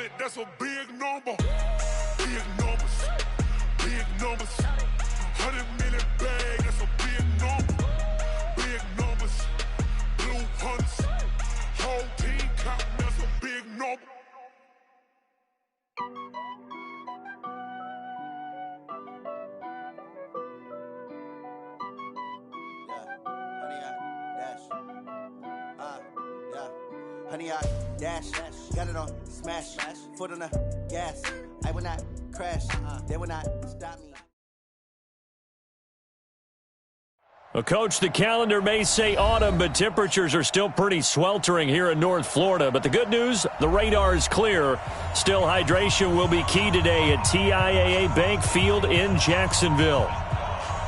about it, that's a big number. Big numbers, big numbers. 100 million bag, that's a big number. Big numbers, blue hunts. Whole team counting, that's a big number. Honey, I dash, got it on, smash, foot on the gas. I will not crash, they will not stop me. Well, Coach, the calendar may say autumn, but temperatures are still pretty sweltering here in North Florida. But the good news, the radar is clear. Still, hydration will be key today at TIAA Bank Field in Jacksonville.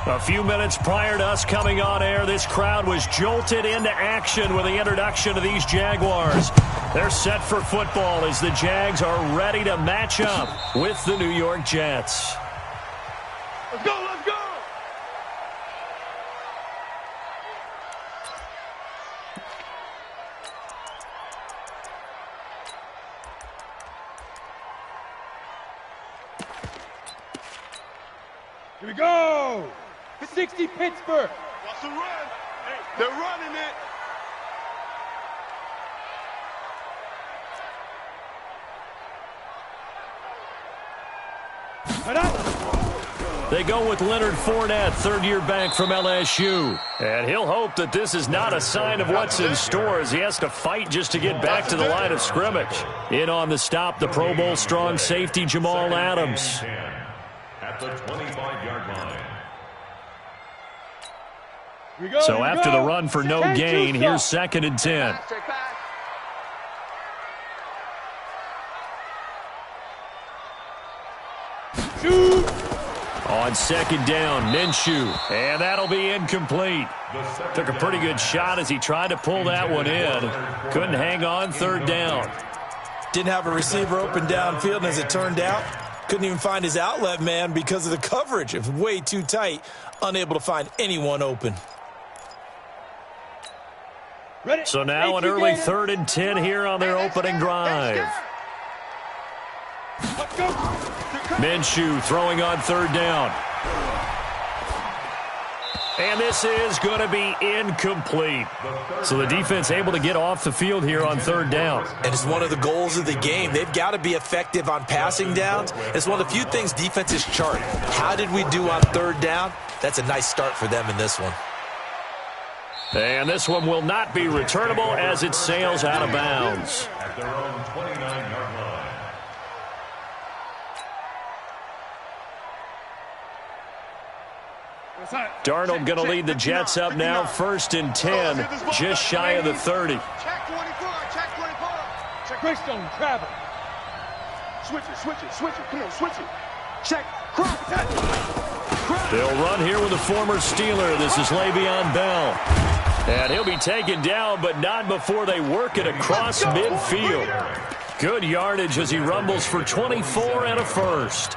A few minutes prior to us coming on air, this crowd was jolted into action with the introduction of these Jaguars. They're set for football as the Jags are ready to match up with the New York Jets. Let's go, let's go! Here we go! 60 Pittsburgh. Watch the run. Hey, they're running it. They go with Leonard Fournette, third-year back from LSU. And he'll hope that this is not a sign of what's in store as he has to fight just to get back to the line of scrimmage. In on the stop, the Pro Bowl strong safety Jamal Adams. At the 25-yard line. So after the run for no gain, here's 2nd and 10. Shoot. On 2nd down, Minshew. And that'll be incomplete. Took a pretty good shot as he tried to pull that one in. Couldn't hang on, 3rd down. Didn't have a receiver open downfield, and as it turned out, couldn't even find his outlet man because of the coverage. It was way too tight, unable to find anyone open. So now an early 3rd and 10 here on their opening drive. Minshew throwing on 3rd down. And this is going to be incomplete. So the defense able to get off the field here on 3rd down. And it's one of the goals of the game. They've got to be effective on passing downs. It's one of the few things defenses chart. How did we do on 3rd down? That's a nice start for them in this one. And this one will not be returnable as it sails out of bounds. At their own 29-yard line. Darnold going to lead the Jets up now, 1st and 10, just shy of the 30. Check 24, check 24. Check Greystone travel. Switch it. Come on, switch it. Check. Cross. They'll run here with a former Steeler. This is Le'Veon Bell. And he'll be taken down, but not before they work it across midfield. Good yardage as he rumbles for 24 and a first.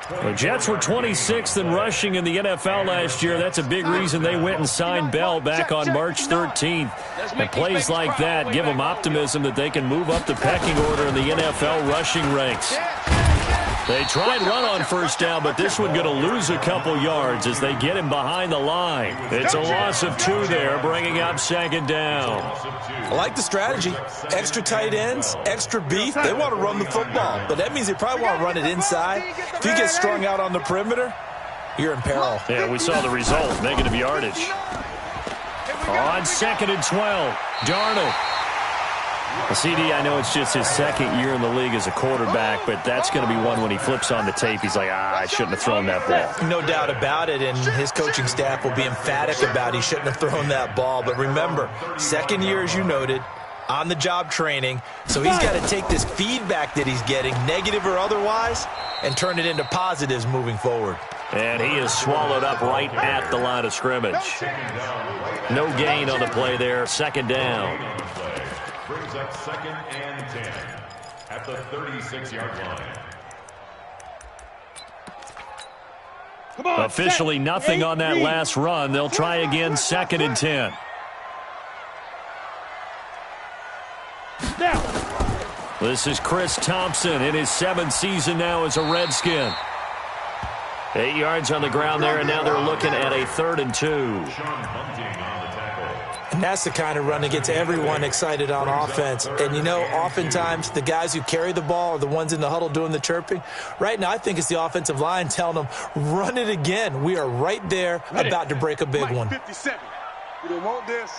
The Jets were 26th in rushing in the NFL last year. That's a big reason they went and signed Bell back on March 13th. And plays like that give them optimism that they can move up the pecking order in the NFL rushing ranks. They tried run on 1st down, but this one going to lose a couple yards as they get him behind the line. It's a loss of 2 there, bringing up 2nd down. I like the strategy. Extra tight ends, extra beef. They want to run the football, but that means they probably want to run it inside. If you get strung out on the perimeter, you're in peril. Yeah, we saw the result, negative yardage. On 2nd and 12, Darnold. Well, CD, I know it's just his 2nd year in the league as a quarterback, but that's going to be one when he flips on the tape. He's like, I shouldn't have thrown that ball. No doubt about it, and his coaching staff will be emphatic about he shouldn't have thrown that ball. But remember, 2nd year, as you noted, on-the-job training. So he's got to take this feedback that he's getting, negative or otherwise, and turn it into positives moving forward. And he is swallowed up right at the line of scrimmage. No gain on the play there, 2nd down. Brings up 2nd and 10 at the 36-yard line. Officially nothing on that last run. They'll try again, 2nd and 10. This is Chris Thompson in his 7th season now as a Redskin. 8 yards on the ground there, and now they're looking at a 3rd and 2. And that's the kind of run that gets everyone excited on offense. And, you know, oftentimes the guys who carry the ball are the ones in the huddle doing the chirping. Right now, I think it's the offensive line telling them, run it again. We are right there about to break a big one. 57. We don't want this.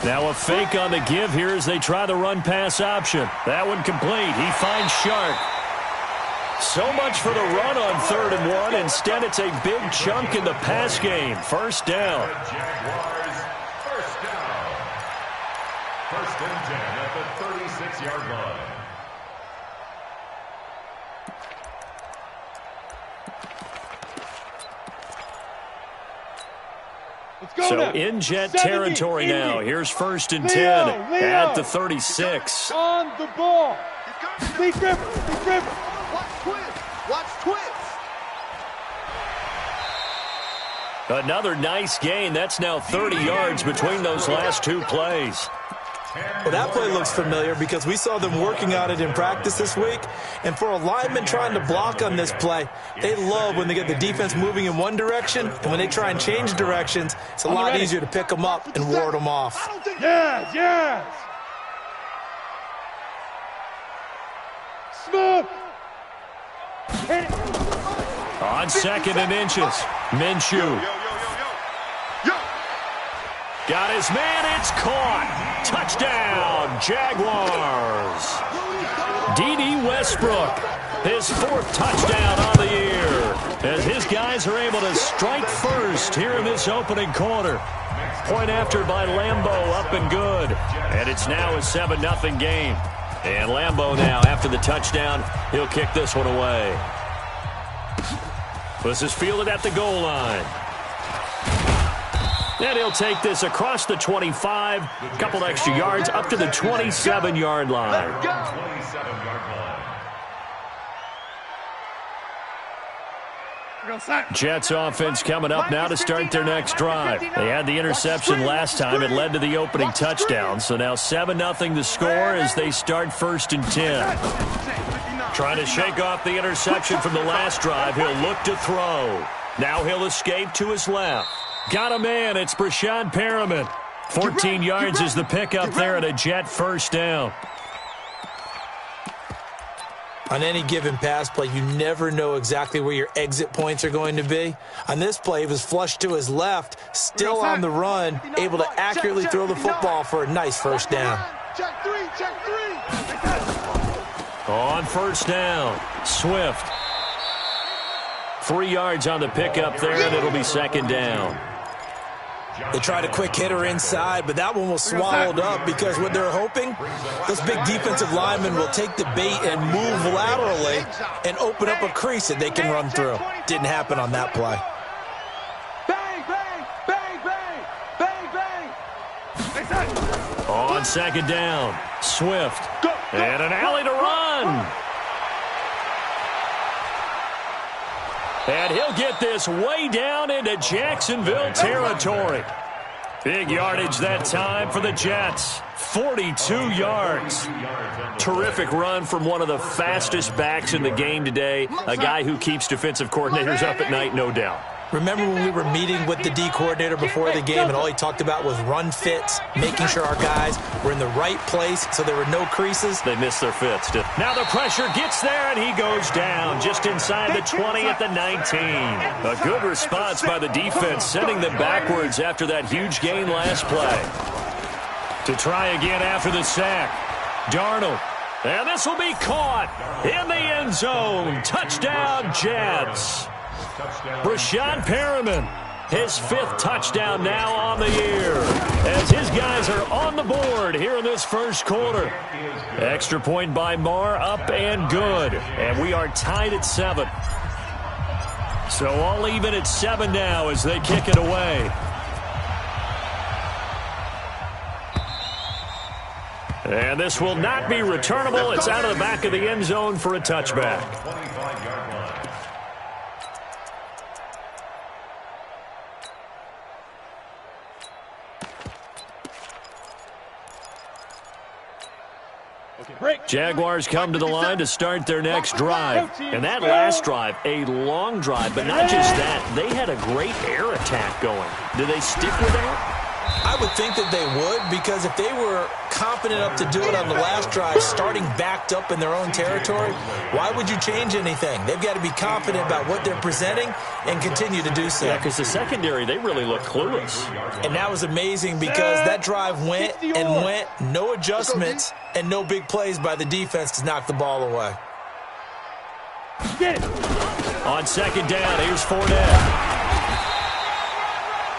Now a fake on the give here as they try the run-pass option. That one complete. He finds Shark. So much for the run on 3rd and 1. Instead, it's a big chunk in the pass game. First down. Jaguars, first down. 1st and 10 at the 36-yard line. So in Jet territory now. Here's 1st and 10 at the 36. On the ball. Lee Griffin. Watch twins. Watch twins. Another nice gain. That's now 30 yards between those last 2 plays. Well, that play looks familiar because we saw them working on it in practice this week. And for a lineman trying to block on this play, they love when they get the defense moving in one direction. And when they try and change directions, it's a lot easier to pick them up and ward them off. Yes. Smooth. Hit it. On 2nd and inches. Minshew. Got his man. It's caught. Touchdown, Jaguars. D.D. Westbrook, his 4th touchdown on the year, as his guys are able to strike first here in this opening quarter. Point after by Lambeau, up and good. And it's now a 7-0 game. And Lambeau now, after the touchdown, he'll kick this one away. This is fielded at the goal line. And he'll take this across the 25, a couple extra yards, up to the 27-yard line. Jets offense coming up now to start their next drive. They had the interception last time. It led to the opening touchdown. So now 7-0 the score as they start 1st and 10. Trying to shake off the interception from the last drive. He'll look to throw. Now he'll escape to his left. Got a man. It's Brashad Perriman. 14 yards is the pickup there at a Jet 1st down. On any given pass play, you never know exactly where your exit points are going to be. On this play, he was flushed to his left, still on the run, able to accurately throw the football for a nice 1st down. Check three. On 1st down, Swift. 3 yards on the pickup there, and it'll be 2nd down. They tried a quick hitter inside, but that one was swallowed up because what they're hoping, those big defensive linemen will take the bait and move laterally and open up a crease that they can run through. Didn't happen on that play. Bang, bang, bang, bang, bang. On 2nd down, Swift. And an alley to run. And he'll get this way down into Jacksonville territory. Big yardage that time for the Jets. 42 yards. Terrific run from one of the fastest backs in the game today. A guy who keeps defensive coordinators up at night, no doubt. Remember when we were meeting with the D coordinator before the game and all he talked about was run fits, making sure our guys were in the right place so there were no creases? They missed their fits. Now the pressure gets there and he goes down just inside the 20 at the 19. A good response by the defense, sending them backwards after that huge gain last play. To try again after the sack. Darnold. And this will be caught in the end zone. Touchdown, Jets. Brashad Perriman, his 5th touchdown now on the year, as his guys are on the board here in this 1st quarter. Extra point by Marr, up and good, and we are tied at 7. So all even at 7 now as they kick it away. And this will not be returnable. It's out of the back of the end zone for a touchback. Jaguars come to the line to start their next drive. And that last drive, a long drive, but not just that. They had a great air attack going. Do they stick with that? I would think that they would, because if they were confident enough to do it on the last drive, starting backed up in their own territory, why would you change anything? They've got to be confident about what they're presenting and continue to do so. Yeah, because the secondary, they really look clueless. And that was amazing because that drive went and went, no adjustments and no big plays by the defense to knock the ball away. On second down, here's Fournette.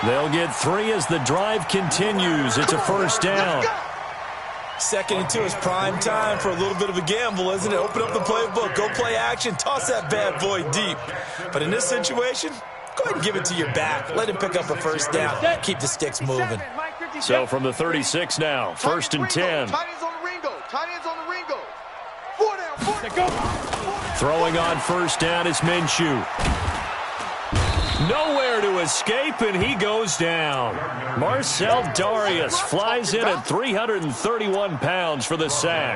They'll get 3 as the drive continues. It's a first down. 2nd and 2 is prime time for a little bit of a gamble, isn't it? Open up the playbook, go play action, toss that bad boy deep. But in this situation, go ahead and give it to your back. Let him pick up a first down. Keep the sticks moving. So from the 36 now, 1st and 10. Tight ends on the Ringo. Tight ends on the Ringo. 4 down, 4 down. Throwing on first down is Minshew. Nowhere to escape, and he goes down. Marcel Darius flies in at 331 pounds for the sack.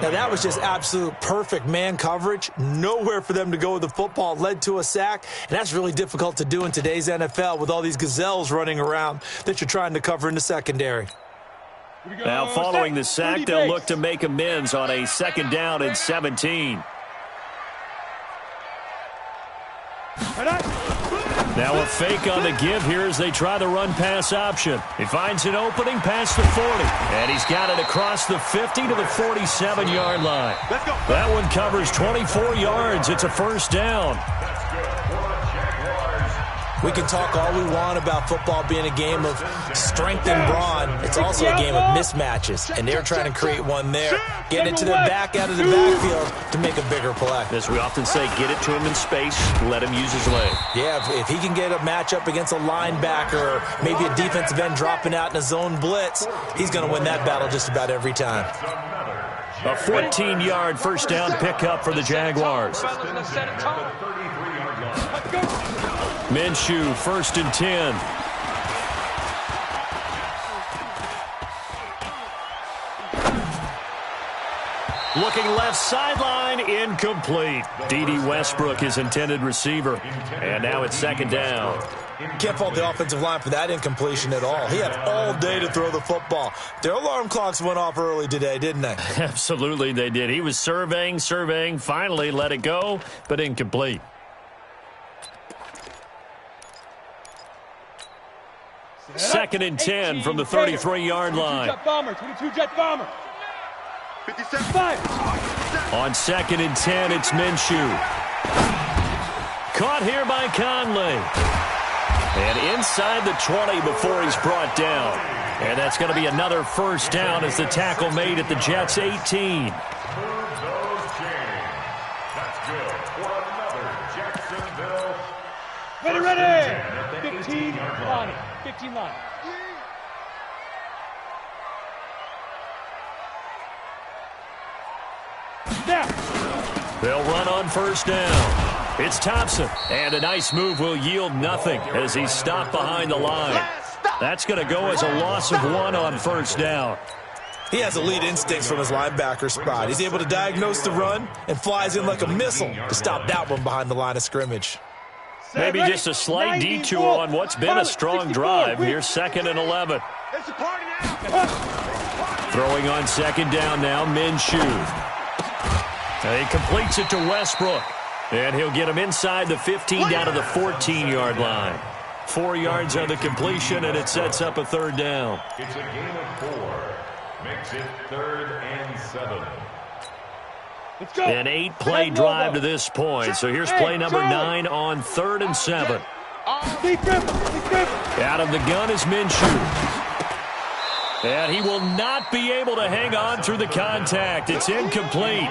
Now, that was just absolute perfect man coverage. Nowhere for them to go with the football. Led to a sack, and that's really difficult to do in today's NFL with all these gazelles running around that you're trying to cover in the secondary. Now, following the sack, they'll look to make amends on a 2nd down and 17. Now a fake on the give here as they try the run-pass option. He finds an opening past the 40, and he's got it across the 50 to the 47-yard line. That one covers 24 yards. It's a first down. We can talk all we want about football being a game of strength and brawn. It's also a game of mismatches, and they're trying to create one there, getting it to their back out of the backfield to make a bigger play. As we often say, get it to him in space, let him use his leg. Yeah, if he can get a matchup against a linebacker or maybe a defensive end dropping out in a zone blitz, he's going to win that battle just about every time. A 14-yard first down pickup for the Jaguars. Minshew, 1st and 10. Looking left sideline, incomplete. D.D. Westbrook, his intended receiver. And now it's 2nd down. Can't fault the offensive line for that incompletion at all. He had all day to throw the football. Their alarm clocks went off early today, didn't they? Absolutely they did. He was surveying, finally let it go, but incomplete. Second and 10 from the 33-yard line. 22 jet bomber. 57. On 2nd and 10, it's Minshew. Caught here by Conley. And inside the 20 before he's brought down. And that's going to be another first down as the tackle made at the Jets' 18. That's good for another Jacksonville. Ready. 15 line. 15 line. Now. They'll run on first down. It's Thompson. And a nice move will yield nothing as he's stopped behind the line. That's going to go as a loss of 1 on first down. He has elite instincts from his linebacker spot. He's able to diagnose the run and flies in like a missile to stop that one behiing the line of scrimmage. Maybe just a slight detour on what's been a strong drive. Here's 2nd and 11. Throwing on 2nd down now, Minshew. He completes it to Westbrook. And he'll get him inside the 15 down to the 14-yard line. 4 yards on the completion, and it sets up a 3rd down. It's a gain of 4. Makes it 3rd and 7. An 8-play drive to this point. So here's play number 9 on 3rd and 7. Out of the gun is Minshew. And he will not be able to hang on through the contact. It's incomplete.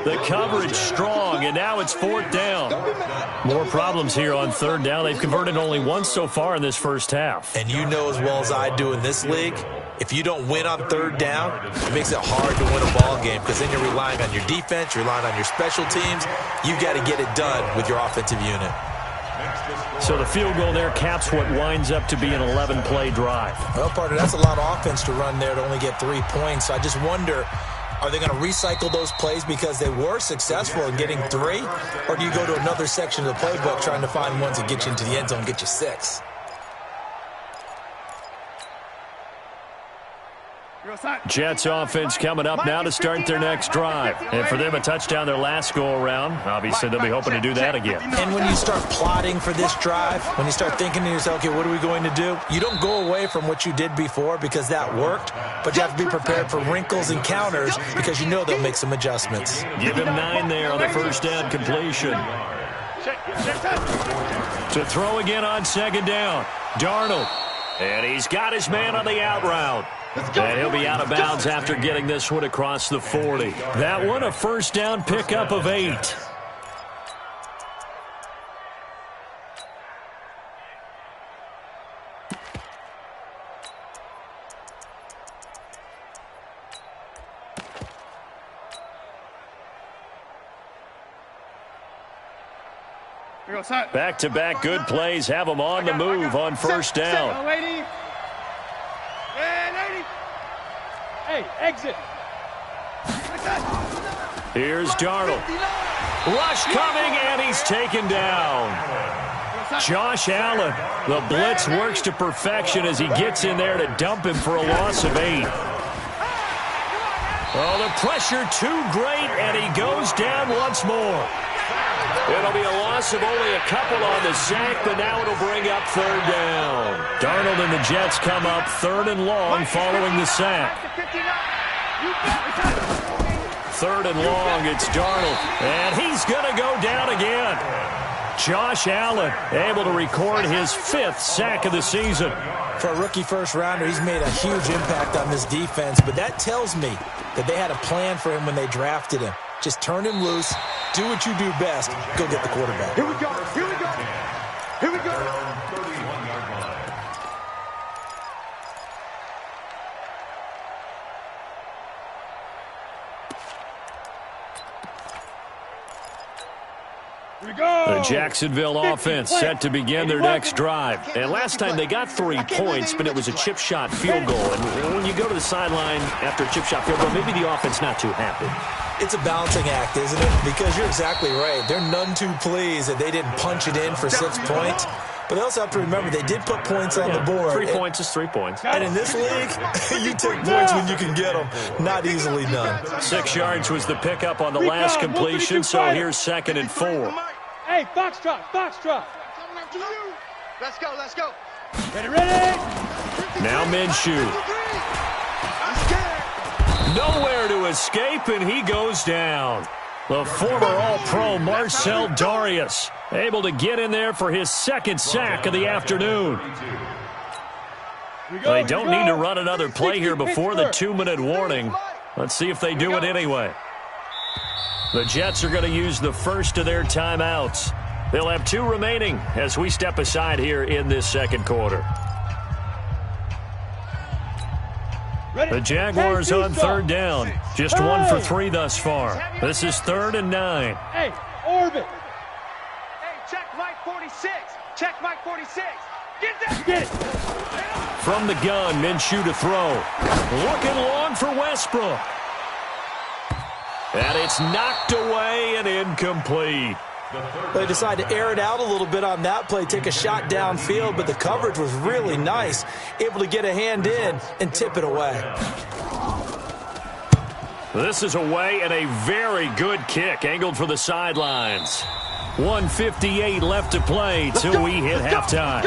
The coverage strong, and now it's 4th down. More problems here on 3rd down. They've converted only once so far in this first half. And you know as well as I do in this league, if you don't win on 3rd down, it makes it hard to win a ball game because then you're relying on your defense, you're relying on your special teams. You've got to get it done with your offensive unit. So the field goal there caps what winds up to be an 11-play drive. Well, partner, that's a lot of offense to run there to only get 3 points. So I just wonder, Are they going to recycle those plays because they were successful in getting 3? Or do you go to another section of the playbook trying to find ones that get you into the end zone and get you 6? Jets offense coming up now to start their next drive. And for them, a touchdown their last go-around. Obviously, they'll be hoping to do that again. And when you start plotting for this drive, when you start thinking to yourself, okay, what are we going to do? You don't go away from what you did before because that worked, but you have to be prepared for wrinkles and counters because you know they'll make some adjustments. Give him 9 there on the first down completion. To throw again on second down. Darnold. And he's got his man on the out route. And he'll be out of bounds after getting this one across the 40. That one a first down pickup of 8. Back-to-back good plays have them on the move on first down. Hey, exit. Here's Darnold. Rush coming, and he's taken down. Josh Allen. The blitz works to perfection as he gets in there to dump him for a loss of 8. Oh, the pressure too great, and he goes down once more. It'll be a loss of only a couple on the sack, but now it'll bring up third down. Darnold and the Jets come up 3rd and long following the sack. 3rd and long, it's Darnold, and he's going to go down again. Josh Allen able to record his 5th sack of the season. For a rookie first-rounder, he's made a huge impact on this defense, but that tells me that they had a plan for him when they drafted him. Just turn him loose, do what you do best, go get the quarterback. Here we go, here we go, here we go. 31-yard line. The Jacksonville offense set to begin their next drive. And last time they got 3 points, but it was a chip shot field goal. And when you go to the sideline after a chip shot field goal, maybe the offense not too happy. It's a balancing act, isn't it? Because you're exactly right. They're none too pleased that they didn't punch it in for 6 points. But they also have to remember they did put points on the board. 3 points is 3 points. And in this league, you take points when you can get them. Not easily done. 6 yards was the pickup on the last completion, so here's 2nd and 4. Hey, foxtrot, foxtrot. Let's go, let's go. Ready. Now Minshew. Nowhere to escape, and he goes down. The former All-Pro Marcel Darius able to get in there for his 2nd sack of the afternoon. They don't need to run another play here before the 2-minute warning. Let's see if they do it anyway. The Jets are going to use the first of their timeouts. They'll have 2 remaining as we step aside here in this 2nd quarter. The Jaguars on 3rd down. Just 1 for 3 thus far. This is 3rd and 9. Hey, orbit. Hey, check Mike 46. Check Mike 46. Get that. Get it. From the gun, Minshew to throw. Looking long for Westbrook. And it's knocked away and incomplete. They decided to air it out a little bit on that play, take a shot downfield, but the coverage was really nice. Able to get a hand in and tip it away. This is away and a very good kick, angled for the sidelines. 1:58 left to play till we hit halftime.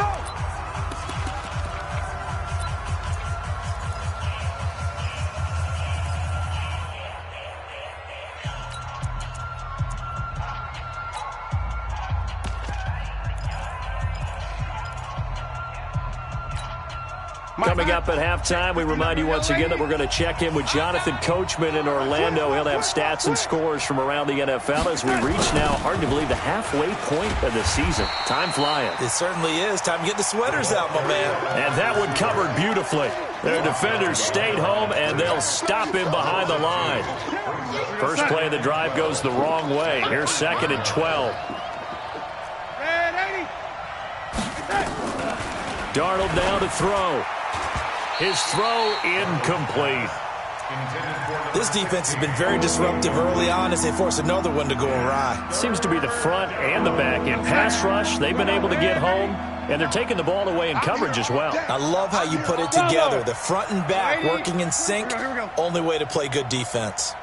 Coming up at halftime, we remind you once again that we're going to check in with Jonathan Coachman in Orlando. He'll have stats and scores from around the NFL as we reach now, hard to believe, the halfway point of the season. Time flying. It certainly is. Time to get the sweaters out, my man. And that one covered beautifully. Their defenders stayed home, and they'll stop him behind the line. First play of the drive goes the wrong way. Here's 2nd and 12. Darnold now to throw. His throw incomplete. This defense has been very disruptive early on as they force another one to go awry. Seems to be the front and the back end. Pass rush, they've been able to get home, and they're taking the ball away in coverage as well. I love how you put it together. The front and back working in sync. Only way to play good defense.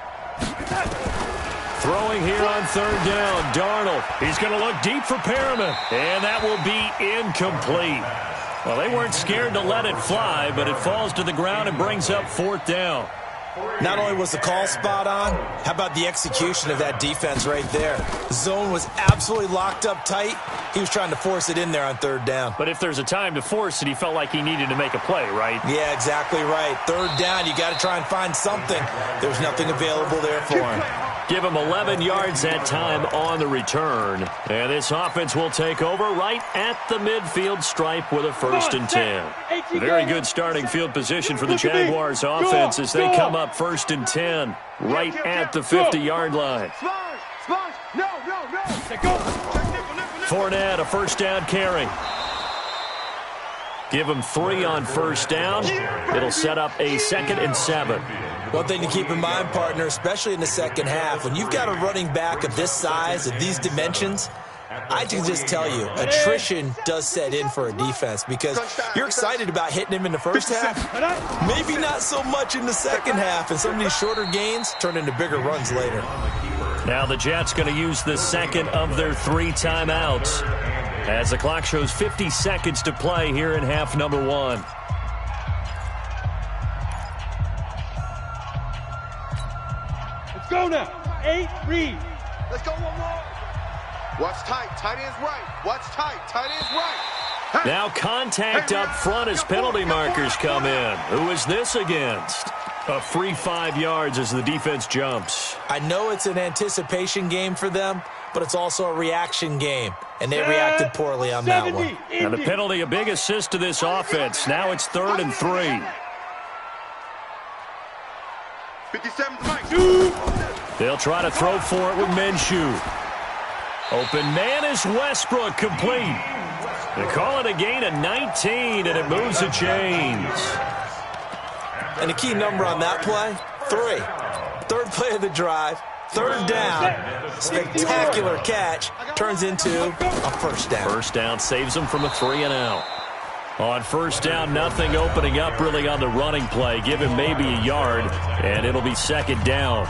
Throwing here on third down, Darnold. He's going to look deep for Perriman, and that will be incomplete. Well, they weren't scared to let it fly, but it falls to the ground and brings up fourth down. Not only was the call spot on, how about the execution of that defense right there? The zone was absolutely locked up tight. He was trying to force it in there on third down. But if there's a time to force it, he felt like he needed to make a play, right? Yeah, exactly right. Third down, you got to try and find something. There's nothing available there for him. Give him 11 yards that time on the return. And this offense will take over right at the midfield stripe with a 1st and 10. Very good starting field position for the Jaguars offense as they come up 1st and 10 right at the 50-yard line. Fournette, a first down carry. Give him 3 on first down. It'll set up a 2nd and 7. One thing to keep in mind, partner, especially in the second half, when you've got a running back of this size, of these dimensions, I can just tell you, attrition does set in for a defense because you're excited about hitting him in the first half, maybe not so much in the second half, and some of these shorter gains turn into bigger runs later. Now the Jets going to use the second of their 3 timeouts as the clock shows 50 seconds to play here in half number 1. Let's go now. 8, read. Let's go one more. Watch tight. Tight end's right. Watch tight. Tight end's right. Hey. Now contact up front as penalty markers come in. Who is this against? A free 5 yards as the defense jumps. I know it's an anticipation game for them, but it's also a reaction game, and they reacted poorly on that one. And the penalty, a big assist to this offense. Now it's 3rd and 3. 57's Mike. They'll try to throw for it with Minshew. Open man is Westbrook, complete. They call it a gain of 19, and it moves the chains. And the key number on that play, 3. Third play of the drive, third down, spectacular catch, turns into a first down. First down saves them from a 3 and out. On first down, nothing opening up really on the running play. Give him maybe a yard, and it'll be 2nd down.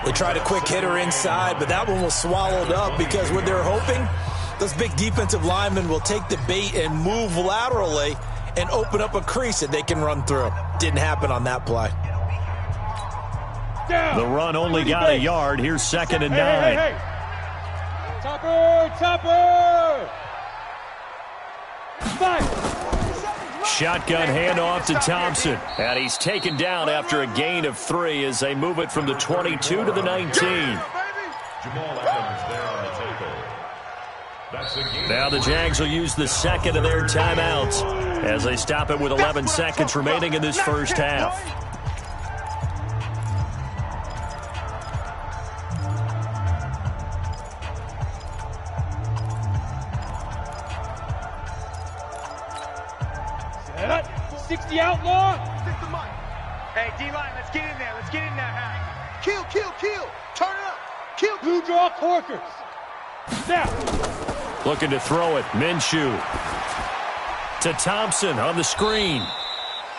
They tried a quick hitter inside, but that one was swallowed up because what they're hoping, those big defensive linemen will take the bait and move laterally and open up a crease that they can run through. Didn't happen on that play. The run only got a yard. Here's 2nd and 9. Hey. Topper! 5. Shotgun handoff to Thompson. And he's taken down after a gain of 3 as they move it from the 22 to the 19. Jamal Adams there on the tackle. That's a gain. Now the Jags will use the second of their timeouts as they stop it with 11 seconds remaining in this first half. Set up. 60 outlaw. Hey, D-line, let's get in there. Let's get in there, Hank. Kill. Turn it up. Kill. Blue draw Corkers. Snap. Looking to throw it. Minshew to Thompson on the screen.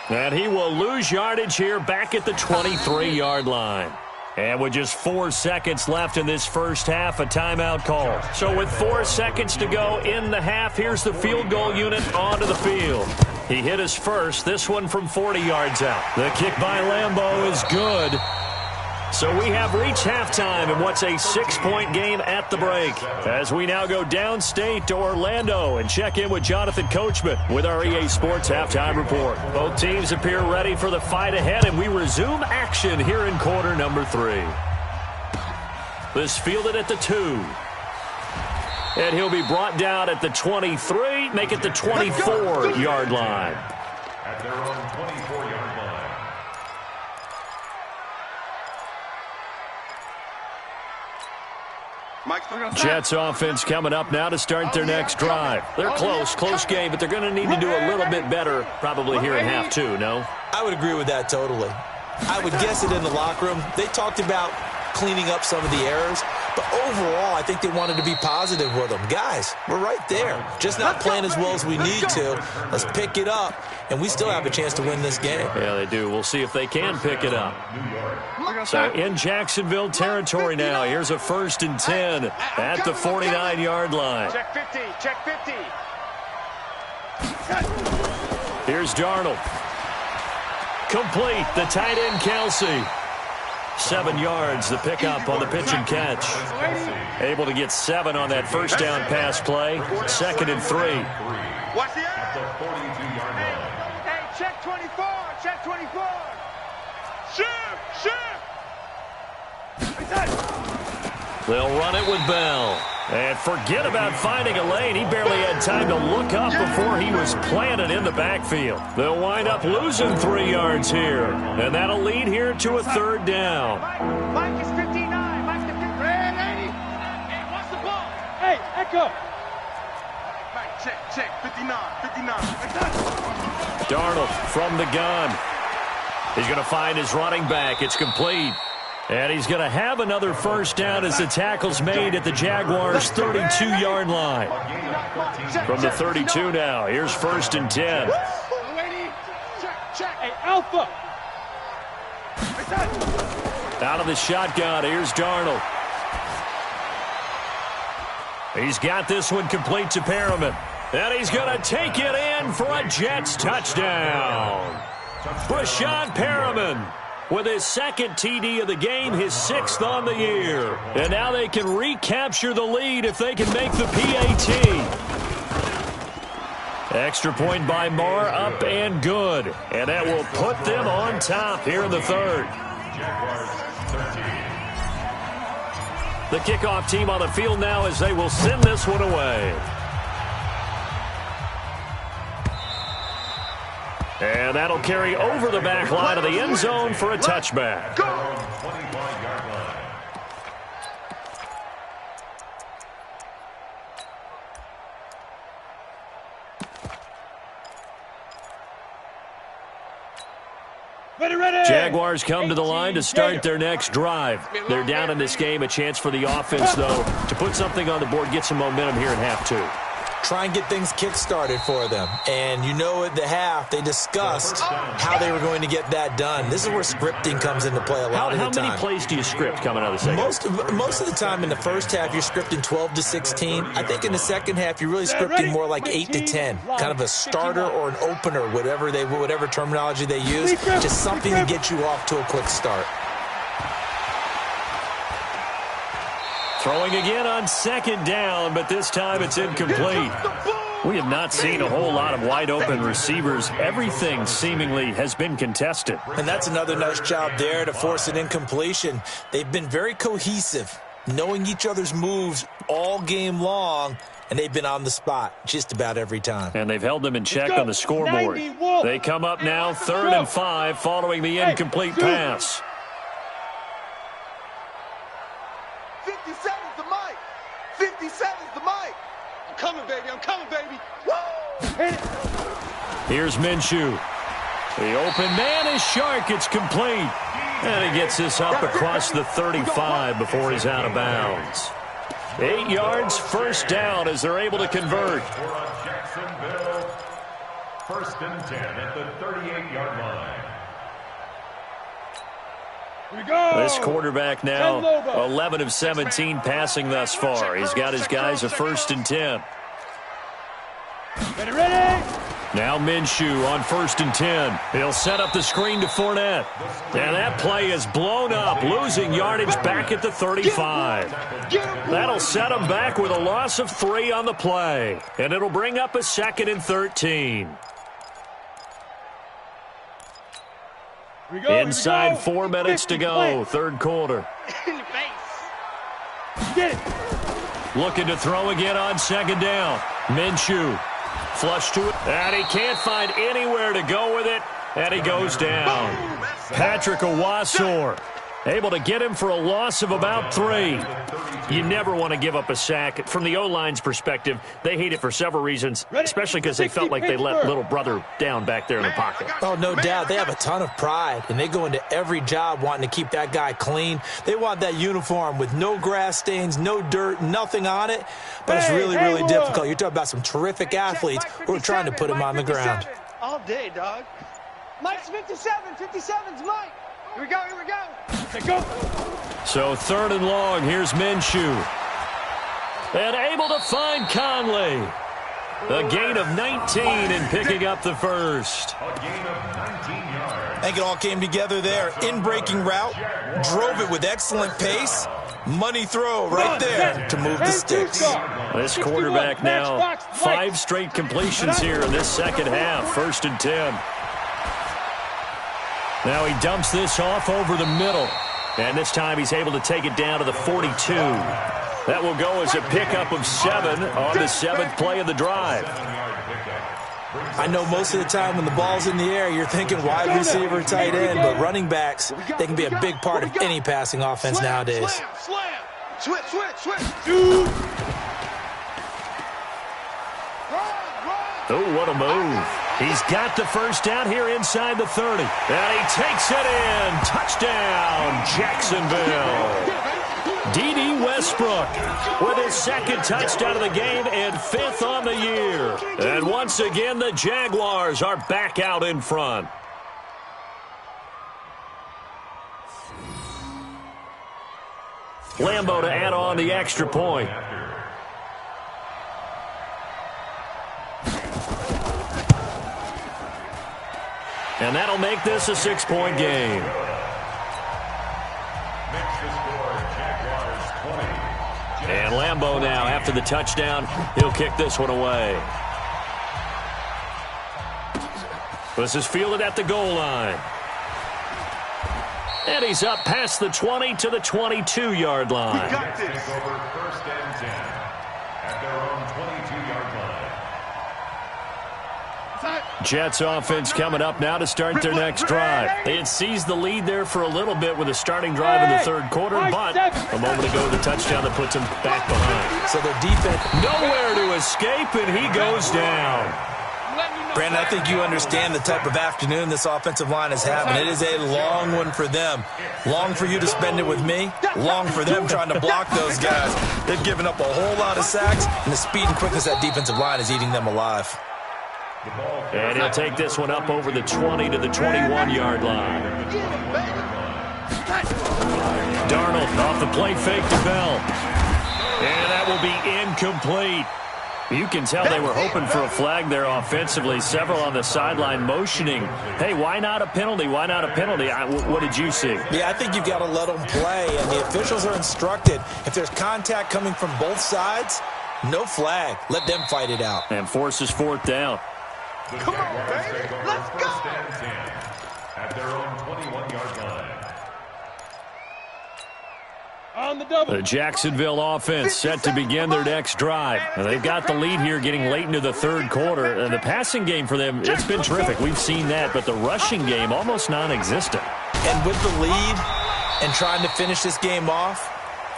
And he will lose yardage here back at the 23-yard line. And with just 4 seconds left in this first half, a timeout call. So with 4 seconds to go in the half, here's the field goal unit onto the field. He hit us first, this one from 40 yards out. The kick by Lambeau is good. So we have reached halftime in what's a 6-point game at the break. As we now go downstate to Orlando and check in with Jonathan Coachman with our EA Sports Halftime Report. Both teams appear ready for the fight ahead, and we resume action here in quarter number 3. This fielded at the 2. And he'll be brought down at the 23, make it the 24-yard line. At their own 24-yard line. Jets offense coming up now to start their next drive. They're close game, but they're going to need to do a little bit better probably here in half 2, no? I would agree with that totally. I would guess it in the locker room. They talked about cleaning up some of the errors, but overall, I think they wanted to be positive with them. Guys, we're right there. Just not playing as well as we need to. Let's pick it up, and we still have a chance to win this game. Yeah, they do. We'll see if they can pick it up. So in Jacksonville territory now. Here's a 1st and 10 at the 49-yard line. Check 50, check 50. Here's Darnold. Complete, the tight end Kelsey. 7 yards, the pickup on the pitch and catch. Able to get 7 on that first down pass play. 2nd and 3. Watch the eye. Hey, check 24, check 24. Shoot. They'll run it with Bell. And forget about finding a lane. He barely had time to look up before he was planted in the backfield. They'll wind up losing 3 yards here. And that'll lead here to a 3rd down. Mike is 59. Mike is 59. Hey, watch the ball. Hey, Echo. Mike, check. 59. Darnold from the gun. He's going to find his running back. It's complete. And he's going to have another first down as the tackle's made at the Jaguars' 32-yard line. From the 32 now, here's 1st and 10. Hey, Alpha. Out of the shotgun, here's Darnold. He's got this one complete to Perriman. And he's going to take it in for a Jets touchdown. Brashad Perriman with his 2nd TD of the game, his 6th on the year. And now they can recapture the lead if they can make the PAT. Extra point by Marr, up and good. And that will put them on top here in the 3rd. The kickoff team on the field now as they will send this one away. And that'll carry over the back line of the end zone for a touchback. Jaguars come to the line to start their next drive. They're down in this game. A chance for the offense, though, to put something on the board, get some momentum here in half 2. Try and get things kick-started for them. And you know at the half, they discussed how they were going to get that done. This is where scripting comes into play a lot of the time. How many plays do you script coming out of the second? Most of the time in the first half, you're scripting 12 to 16. I think in the second half, you're really scripting more like 8 to 10. Kind of a starter or an opener, whatever terminology they use. Just something to get you off to a quick start. Throwing again on 2nd down, but this time it's incomplete. We have not seen a whole lot of wide-open receivers. Everything seemingly has been contested. And that's another nice job there to force an incompletion. They've been very cohesive, knowing each other's moves all game long, and they've been on the spot just about every time. And they've held them in check on the scoreboard. They come up now 3rd and 5 following the incomplete pass. 57's the mic. 57's the mic. I'm coming, baby. Woo! Here's Minshew. The open man is Shark. It's complete. And he gets this up across the 35 before he's out of bounds. 8 yards, first down as they're able to convert. Jacksonville, 1st and 10 at the 38-yard line. This quarterback now 11 of 17 passing thus far. He's got his guys a 1st and 10. Ready? Now Minshew on 1st and 10. He'll set up the screen to Fournette. And that play is blown up, losing yardage back at the 35. That'll set him back with a loss of 3 on the play. And it'll bring up a 2nd and 13. Inside 4 minutes to go, 3rd quarter. Get it. Looking to throw again on 2nd down. Minshew flush to it, and he can't find anywhere to go with it, and he goes down. Patrick Owasor Able to get him for a loss of about 3. You never want to give up a sack. From the O-line's perspective, they hate it for several reasons, especially because they felt like they let little brother down back there in the pocket. Oh, no doubt. They have a ton of pride, and they go into every job wanting to keep that guy clean. They want that uniform with no grass stains, no dirt, nothing on it. But it's really, really difficult. You're talking about some terrific athletes who are trying to put him on the ground. All day, dog. Mike's 57. 57's Mike. Here we go, here we go. Let's go. So 3rd and long, here's Minshew. And able to find Conley. A gain of 19 and picking up the first. A gain of 19 yards. I think it all came together there. In-breaking route, drove it with excellent pace. Money throw right there to move the sticks. This quarterback now, 5 straight completions here in this second half. 1st and 10. Now he dumps this off over the middle. And this time he's able to take it down to the 42. That will go as a pickup of 7 on the 7th play of the drive. I know most of the time when the ball's in the air, you're thinking wide receiver, tight end, but running backs, they can be a big part of any passing offense nowadays. Slam. Switch. Oh, what a move. He's got the first down here inside the 30. And he takes it in. Touchdown, Jacksonville. D.D. Westbrook with his 2nd touchdown of the game and 5th on the year. And once again, the Jaguars are back out in front. Lambeau to add on the extra point. And that'll make this a 6-point game. And Lambeau now, after the touchdown, he'll kick this one away. This is fielded at the goal line. And he's up past the 20 to the 22-yard line. We got this. Take over 1st and 10 at their own 22-yard line. Jets offense coming up now to start their next drive. They had seized the lead there for a little bit with a starting drive in the 3rd quarter, but a moment ago the touchdown that puts them back behind. So their defense Nowhere to escape, and he goes down. Brandon, I think you understand the type of afternoon this offensive line is having. It is a long one for them. Long for you to spend it with me. Long for them trying to block those guys. They've given up a whole lot of sacks, and the speed and quickness of that defensive line is eating them alive. And he'll take this one up over the 20 to the 21-yard line. Darnold off the play fake to Bell. And that will be incomplete. You can tell they were hoping for a flag there offensively. Several on the sideline motioning. Hey, why not a penalty? Why not a penalty? What did you see? Yeah, I think you've got to let them play, and the officials are instructed. If there's contact coming from both sides, no flag. Let them fight it out. And forces 4th down. Come on, baby. Let's go. 1st and 10 at their own 21-yard line. On the double. The Jacksonville offense set to begin their next drive. And they've got the lead here getting late into the 3rd quarter. And the passing game for them, it's been terrific. We've seen that, but the rushing game almost non-existent. And with the lead and trying to finish this game off,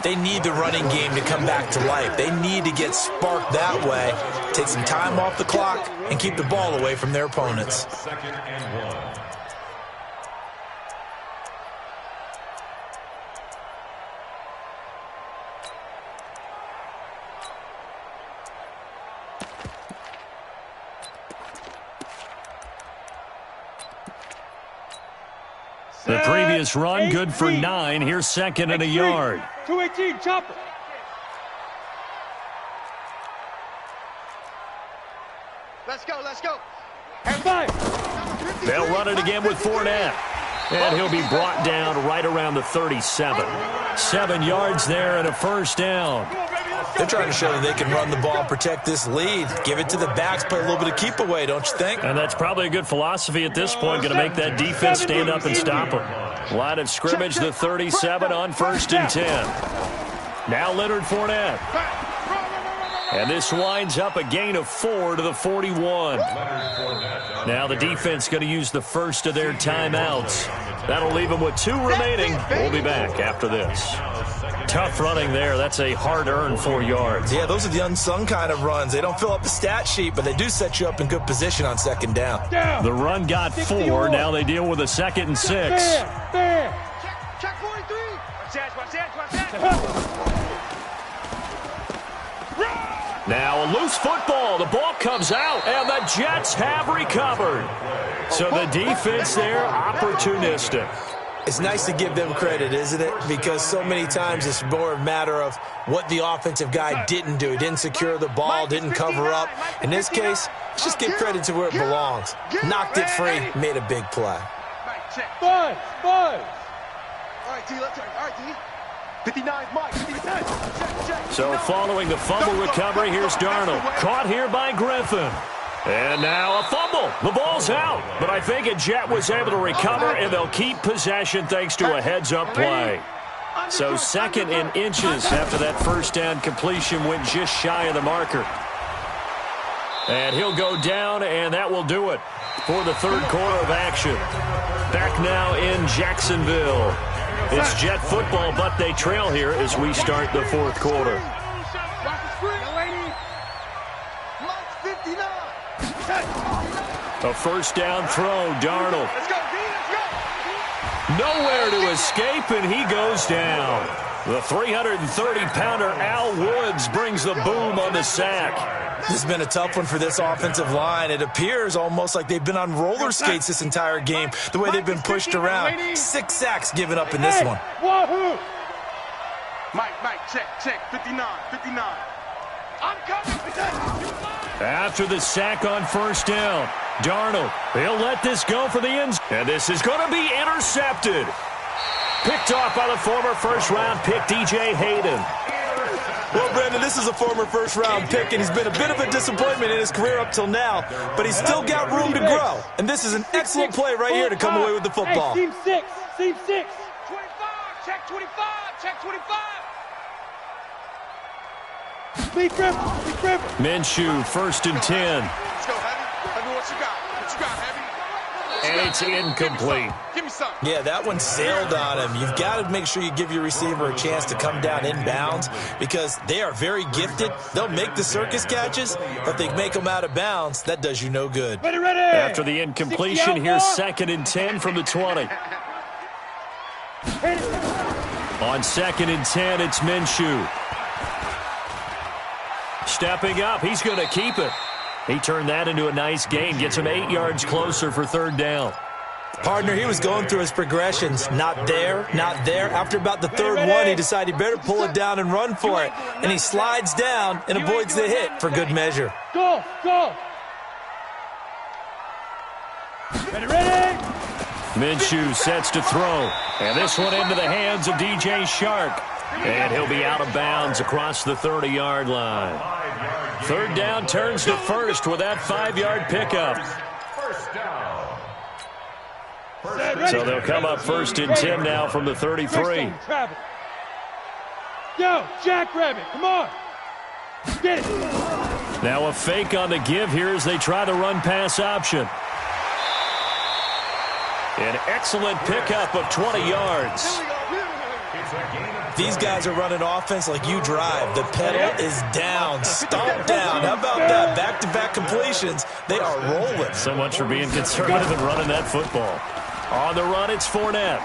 they need the running game to come back to life. They need to get sparked that way, take some time off the clock, and keep the ball away from their opponents. 2nd and 1. The previous run, good for 9. Here's 2nd and a yard. 218, chopper. Let's go, let's go. And 5. They'll run it again with Fournette. And he'll be brought down right around the 37. 7 yards there and a 1st down. They're trying to show that they can run the ball and protect this lead. Give it to the backs, play a little bit of keep away, don't you think? And that's probably a good philosophy at this point. Going to make that defense stand up and stop them. Line of scrimmage, the 37 on 1st and 10. Now Leonard Fournette. And this winds up a gain of 4 to the 41. Now the defense going to use the first of their timeouts. That'll leave them with 2 remaining. We'll be back after this. Tough running there. That's a hard-earned 4 yards. Yeah, those are the unsung kind of runs. They don't fill up the stat sheet, but they do set you up in good position on second down. The run got 4. Now they deal with a 2nd and 6. Check 43. Watch that. Now a loose football. The ball comes out, and the Jets have recovered. So the defense there, opportunistic. It's nice to give them credit, isn't it? Because so many times it's more a matter of what the offensive guy didn't do. He didn't secure the ball, didn't cover up. In this case, let's just give credit to where it belongs. Knocked it free, made a big play. Buzz. All right, D, let's turn. All right, D. 59, Mike. 59. Check. So following the fumble recovery, here's Darnold. Caught here by Griffin. And now a fumble. The ball's out. But I think a Jet was able to recover, and they'll keep possession thanks to a heads-up play. So 2nd and inches after that first down completion went just shy of the marker. And he'll go down, and that will do it for the third quarter of action. Back now in Jacksonville. It's Jet football, but they trail here as we start the fourth quarter. A first down throw, Darnold. Nowhere to escape, and he goes down. The 330-pounder Al Woods brings the boom on the sack. This has been a tough one for this offensive line. It appears almost like they've been on roller skates this entire game, the way they've been pushed around. 6 sacks given up in this one. Wahoo! Mike, check. 59. I'm coming. After the sack on first down, Darnold, he'll let this go for the end. And this is going to be intercepted. Picked off by the former first-round pick, DJ Hayden. Well, Brandon, this is a former first-round pick, and he's been a bit of a disappointment in his career up till now, but he's still got room to grow. And this is an excellent play right here to come away with the football. Hey, Team 6. 25, check 25. Speed Griffin. Minshew, 1st and 10. Let's go, Heavy. Let me what you got, Heavy. And it's incomplete. Give me some. Yeah, that one sailed on him. You've got to make sure you give your receiver a chance to come down inbounds because they are very gifted. They'll make the circus catches, but if they make them out of bounds, that does you no good. Ready. After the incompletion, here's 2nd and 10 from the 20. On 2nd and 10, it's Minshew. Stepping up, he's going to keep it. He turned that into a nice gain, gets him 8 yards closer for 3rd down. Partner, he was going through his progressions. Not there. After about the 3rd one, he decided he better pull it down and run for it. And he slides down and avoids the hit for good measure. Go. Ready. Minshew sets to throw. And this one into the hands of DJ Shark. And he'll be out of bounds across the 30-yard line. 3rd down turns to 1st with that 5-yard pickup. So they'll come up 1st and 10 now from the 33. Yo, Jackrabbit, come on. Get it. Now a fake on the give here as they try the run-pass option. An excellent pickup of 20 yards. These guys are running offense like you drive. The pedal is down, stomped down. How about that? Back-to-back completions. They are rolling. So much for being conservative and running that football. On the run, it's Fournette.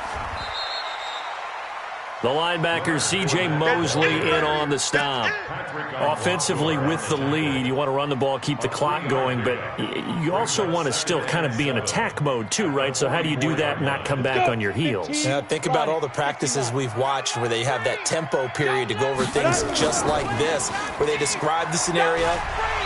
The linebacker, C.J. Mosley, in on the stop. Offensively with the lead, you want to run the ball, keep the clock going, but you also want to still kind of be in attack mode too, right? So how do you do that and not come back on your heels? Yeah, think about all the practices we've watched where they have that tempo period to go over things just like this, where they describe the scenario,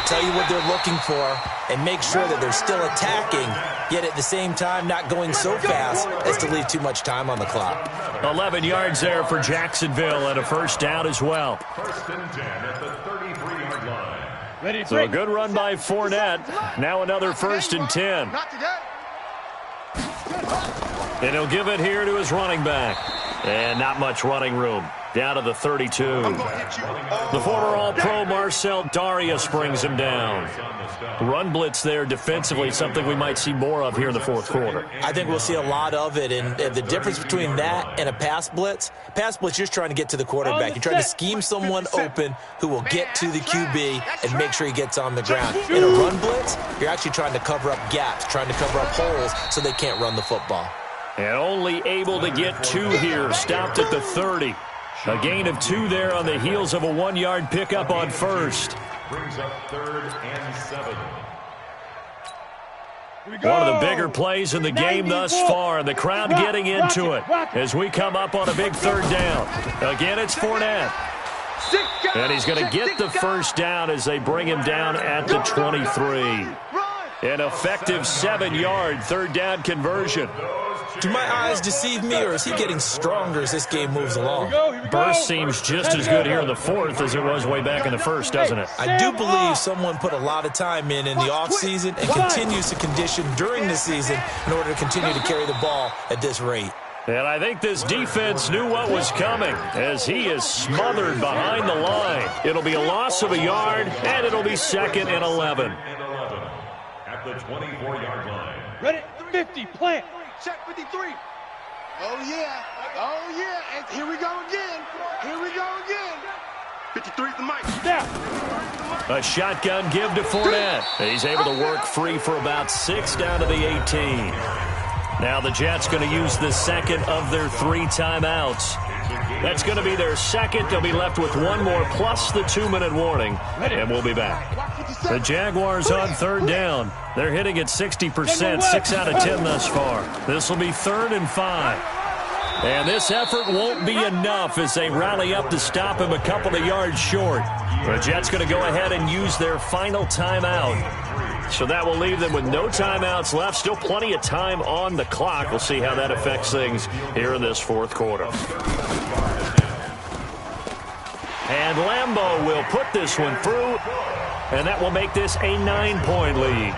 tell you what they're looking for, and make sure that they're still attacking, yet at the same time not going so fast as to leave too much time on the clock. 11 yards there for Jacksonville and a 1st down as well. 1st and 10 at the 33-yard line. Ready. So a good run by Fournette. Now another 1st and 10. Not today. And he'll give it here to his running back. And not much running room. down to the 32. The former All-Pro Marcel Darius brings him down. Run blitz there defensively, something we might see more of here in the fourth quarter. I think we'll see a lot of it, and the difference between that and a pass blitz, you're just trying to get to the quarterback. You're trying to scheme someone open who will get to the QB and make sure he gets on the ground. In a run blitz, you're actually trying to cover up gaps, trying to cover up holes so they can't run the football. And only able to get 2 here, stopped at the 30. A gain of 2 there on the heels of a 1-yard pickup on first. Brings up 3rd and 7. One of the bigger plays in the game thus far, and the crowd getting into it as we come up on a big 3rd down. Again, it's Fournette. And he's going to get the first down as they bring him down at the 23. An effective 7-yard 3rd down conversion. Do my eyes deceive me, or is he getting stronger as this game moves along? Burst seems just as good here in the 4th as it was way back in the 1st, doesn't it? I do believe someone put a lot of time in the offseason and continues to condition during the season in order to continue to carry the ball at this rate. And I think this defense knew what was coming as he is smothered behind the line. It'll be a loss of a yard, and it'll be 2nd and 11. At the 24-yard line. Ready, 50, plant. Check 53. Oh, yeah. Oh, yeah. And here we go again. Here we go again. 53's the mic. Snap. A shotgun give to Fournette. He's able to work free for about 6 down to the 18. Now the Jets going to use the 2nd of their 3 timeouts. That's going to be their 2nd. They'll be left with 1 more plus the 2-minute warning, and we'll be back. The Jaguars on 3rd down. They're hitting at 60%, 6 out of 10 thus far. This will be 3rd and 5. And this effort won't be enough as they rally up to stop him a couple of yards short. The Jets going to go ahead and use their final timeout. So that will leave them with no timeouts left. Still plenty of time on the clock. We'll see how that affects things here in this 4th quarter. And Lambeau will put this one through, and that will make this a 9-point lead.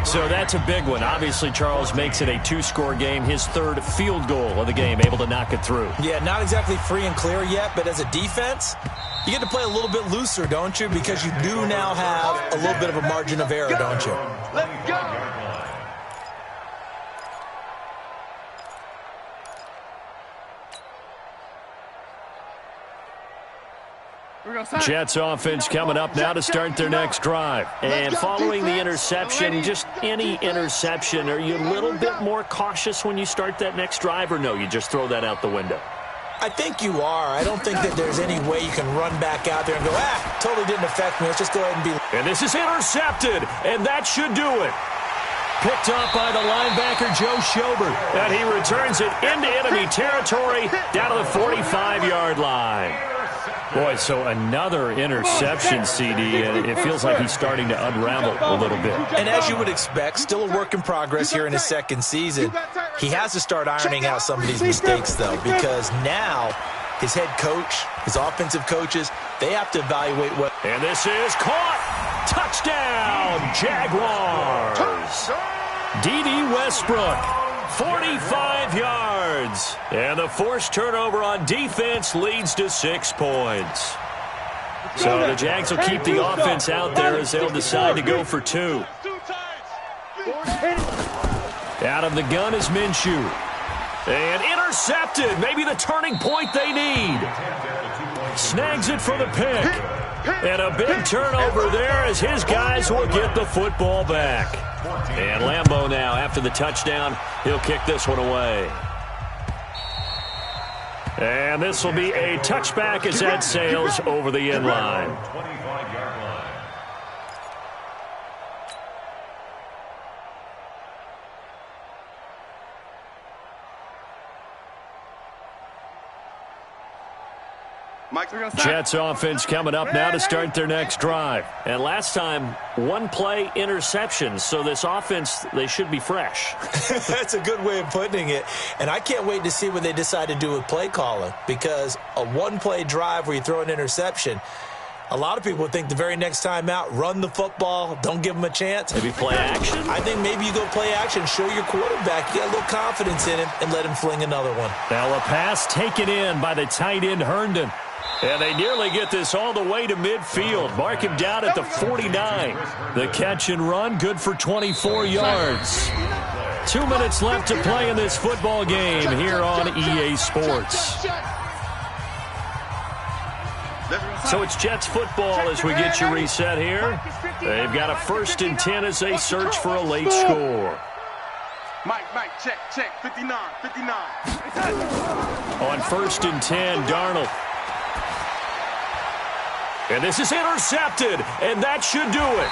So that's a big one. Obviously, Charles makes it a 2-score game, his 3rd field goal of the game, able to knock it through. Yeah, not exactly free and clear yet, but as a defense, you get to play a little bit looser, don't you? Because you do now have a little bit of a margin of error, don't you? Let's go. Jets offense coming up now to start their next drive. And following the interception, just any interception, are you a little bit more cautious when you start that next drive, or no, you just throw that out the window? I think you are. I don't think that there's any way you can run back out there and go, totally didn't affect me. Let's just go ahead and be. And this is intercepted, and that should do it. Picked up by the linebacker, Joe Schobert. And he returns it into enemy territory down to the 45-yard line. Boy, so another interception, CD, and it feels like he's starting to unravel a little bit. And as you would expect, still a work in progress here in his 2nd season. He has to start ironing out some of these mistakes, though, because now his head coach, his offensive coaches, they have to evaluate what. And this is caught. Touchdown, Jaguars. D.D. Westbrook, 45 yards. And the forced turnover on defense leads to 6 points. So the Jags will keep the offense out there as they'll decide to go for 2. Out of the gun is Minshew. And intercepted. Maybe the turning point they need. Snags it for the pick. And a big turnover there as his guys will get the football back. And Lambeau now, after the touchdown, he'll kick this one away. And this will be a touchback as that sails over the end line. 25-yard line. Jets offense coming up now to start their next drive. And last time, 1 play interception. So this offense, they should be fresh. That's a good way of putting it. And I can't wait to see what they decide to do with play calling, because a 1-play drive where you throw an interception, A lot of people would think the very next time out, run the football, don't give him a chance. Maybe play action? I think maybe you go play action, show your quarterback you got a little confidence in him, and let him fling another one. Now a pass taken in by the tight end Herndon. And they nearly get this all the way to midfield. Mark him down at the 49. The catch and run, good for 24 yards. 2 minutes left to play in this football game here on EA Sports. So it's Jets football as we get you reset here. They've got a 1st and 10 as they search for a late score. Mike, check, 59. On 1st and 10, Darnold. And this is intercepted, and that should do it.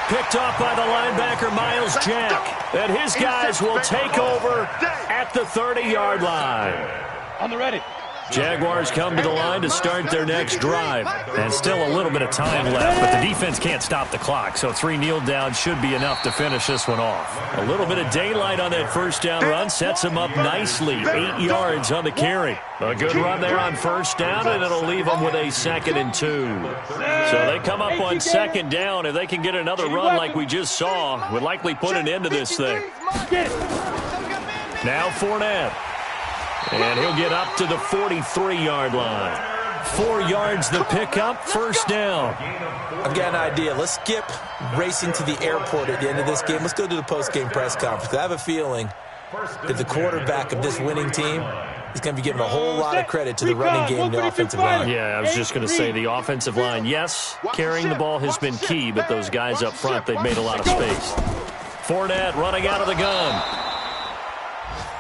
Picked off by the linebacker, Miles Jack. And his guys will take over at the 30-yard line. On the ready. Jaguars come to the line to start their next drive. And still a little bit of time left, but the defense can't stop the clock, so 3 kneel downs should be enough to finish this one off. A little bit of daylight on that first down run sets them up nicely. 8 yards on the carry. A good run there on first down, and it'll leave them with a 2nd and 2. So they come up on 2nd down. If they can get another run like we just saw, would likely put an end to this thing. Now Fournette. And he'll get up to the 43-yard line. 4 yards the pickup, first down. I've got an idea. Let's skip racing to the airport at the end of this game. Let's go to the post-game press conference. I have a feeling that the quarterback of this winning team is going to be giving a whole lot of credit to the running game and the offensive line. Yeah, I was just going to say the offensive line, yes, carrying the ball has been key, but those guys up front, they've made a lot of space. Fournette running out of the gun.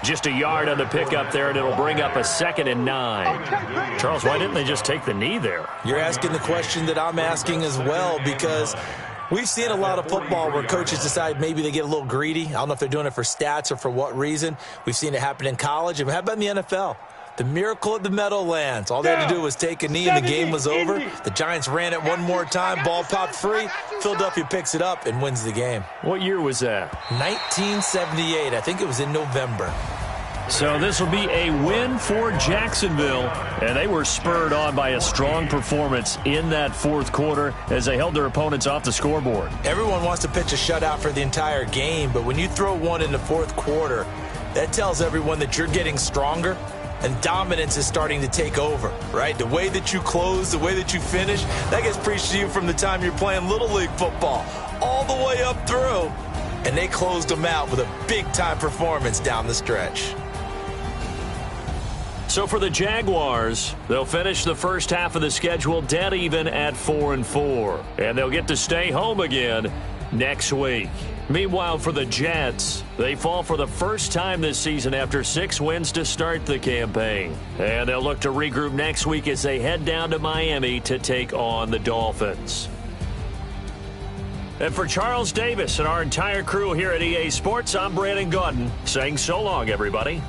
Just a yard on the pickup there, and it'll bring up a 2nd and 9. Charles, why didn't they just take the knee there? You're asking the question that I'm asking as well, because we've seen a lot of football where coaches decide maybe they get a little greedy. I don't know if they're doing it for stats or for what reason. We've seen it happen in college. And how about in the NFL? The miracle at the Meadowlands. All they had to do was take a knee and the game was over. The Giants ran it one more time. Ball popped free. Philadelphia picks it up and wins the game. What year was that? 1978. I think it was in November. So this will be a win for Jacksonville, and they were spurred on by a strong performance in that 4th quarter as they held their opponents off the scoreboard. Everyone wants to pitch a shutout for the entire game, but when you throw one in the 4th quarter, that tells everyone that you're getting stronger and dominance is starting to take over, right? The way that you close, the way that you finish, that gets preached to you from the time you're playing Little League football all the way up through, and they closed them out with a big-time performance down the stretch. So for the Jaguars, they'll finish the first half of the schedule dead even at 4-4. And they'll get to stay home again next week. Meanwhile, for the Jets, they fall for the first time this season after 6 wins to start the campaign. And they'll look to regroup next week as they head down to Miami to take on the Dolphins. And for Charles Davis and our entire crew here at EA Sports, I'm Brandon Gaudin saying so long, everybody.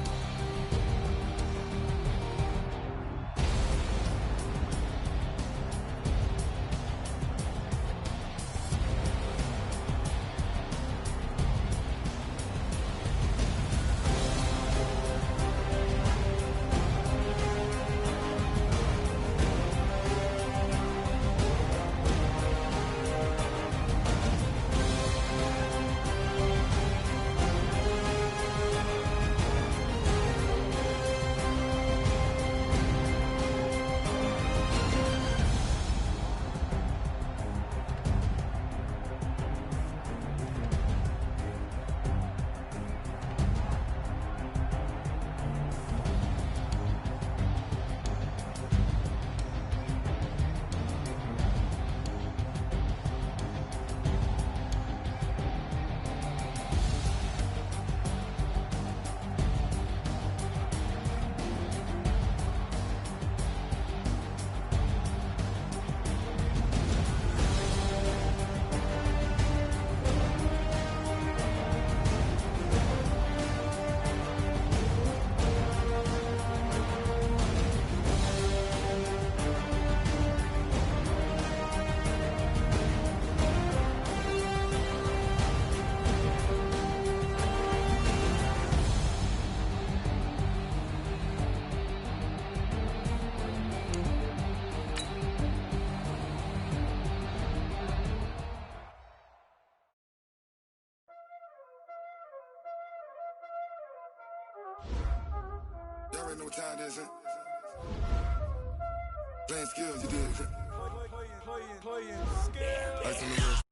Y'all already know what time it is, huh? Playing skills, you did. Playing skills. Ice on the wrist.